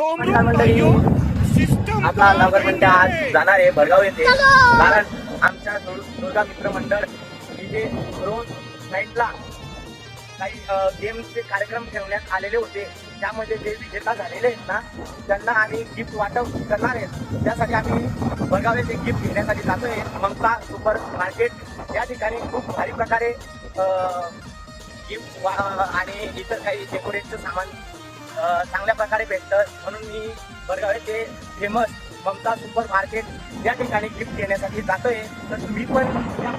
मंडळी आपला नगरपंच आज जाणार आहे भडगाव येथे, कारण आमच्या दुर्गा मित्र मंडळ इथे रोज नाईटला काही गेमचे कार्यक्रम ठेवण्यात आलेले होते. त्यामध्ये जे विजेता झालेले आहेत ना त्यांना आम्ही गिफ्ट वाटप करणार आहेत. त्यासाठी आम्ही भडगाव येथे गिफ्ट घेण्यासाठी जातोय. ममता सुपर मार्केट या ठिकाणी खूप भारी प्रकारे गिफ्ट आणि इतर काही डेकोरेटचं सामान चांगल्या प्रकारे भेटतं. म्हणून मी भडगाव येथे फेमस ममता सुपर मार्केट या ठिकाणी गिफ्ट घेण्यासाठी जातोय. तर तुम्ही पण या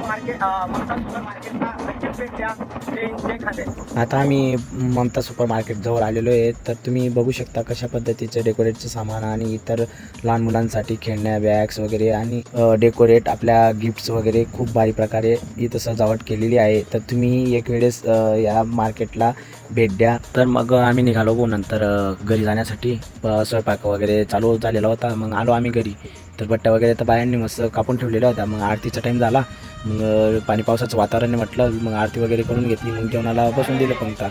ममता सुपर मार्केटला नक्कीच भेट द्या. जय खाते. आता आम्ही ममता सुपर मार्केट जवळ आलेलो आहे. तर तुम्ही बघू शकता कशा पद्धतीचे डेकोरेटचं सामान आणि इतर लहान मुलांसाठी खेळण्या बॅग्स वगैरे आणि डेकोरेट आपल्या गिफ्ट्स वगैरे खूप भारी प्रकारे इथं सजावट केलेली आहे. तर तुम्ही एक वेळेस या मार्केटला भेट द्या. तर मग आम्ही निघालो गो. नंतर घरी जाण्यासाठी स्वयंपाक वगैरे चालू झालेला होता. मग आलो आम्ही घरी. तर बट्ट्या वगैरे तर बायांनी मस्त कापून ठेवलेल्या होत्या. मग आरतीचा टाईम झाला. मग पाणी पावसाचं वातावरण म्हटलं मग आरती वगैरे करून घेतली. मग जेवणाला बसून दिलं. पंक्ता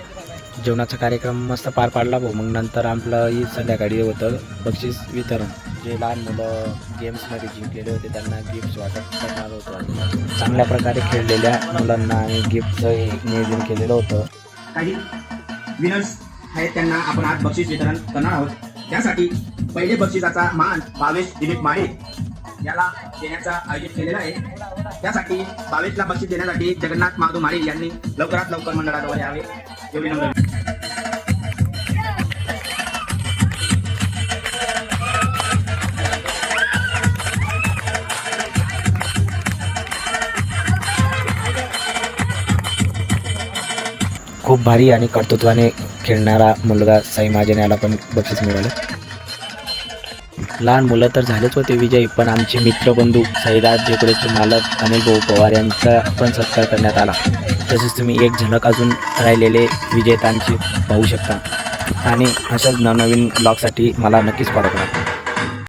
जेवणाचा कार्यक्रम मस्त पार पाडला भाऊ. मग नंतर आपलं ही संध्याकाळी होतं बक्षीस वितरण. जे लहान मुलं गेम्समध्ये जिंकलेले होते त्यांना गिफ्ट्स वाटप करणार होतं. आणि चांगल्या प्रकारे खेळलेल्या मुलांना आणि गिफ्टचं नियोजन केलेलं होतं. काही विनर्स आहेत त्यांना आपण आज बक्षीस वितरण करणार आहोत. त्यासाठी पहिले बक्षिसाचा मान भावेश दिलीप माळे याला देण्याचा आयोजित केलेला आहे. त्यासाठी भावेशला बक्षीस देण्यासाठी जगन्नाथ महादू माळे यांनी लवकरात लवकर मंडळाजवळ यावे एवढी नम्र. खूप भारी आणि कर्तृत्वाने खेळणारा मुलगा साई महाजन याला पण बक्षीस मिळालं. लहान मुलं तर झालेच होते विजयी, पण आमचे मित्रबंधू सैराज डेकोरेटचे मालक अनिल भाऊ पवार यांचा पण सत्कार करण्यात आला. तसेच तुम्ही एक झलक अजून राहिलेले विजेत्यांची पाहू शकता. आणि अशाच नवनवीन ब्लॉगसाठी मला नक्कीच फॉलो करा.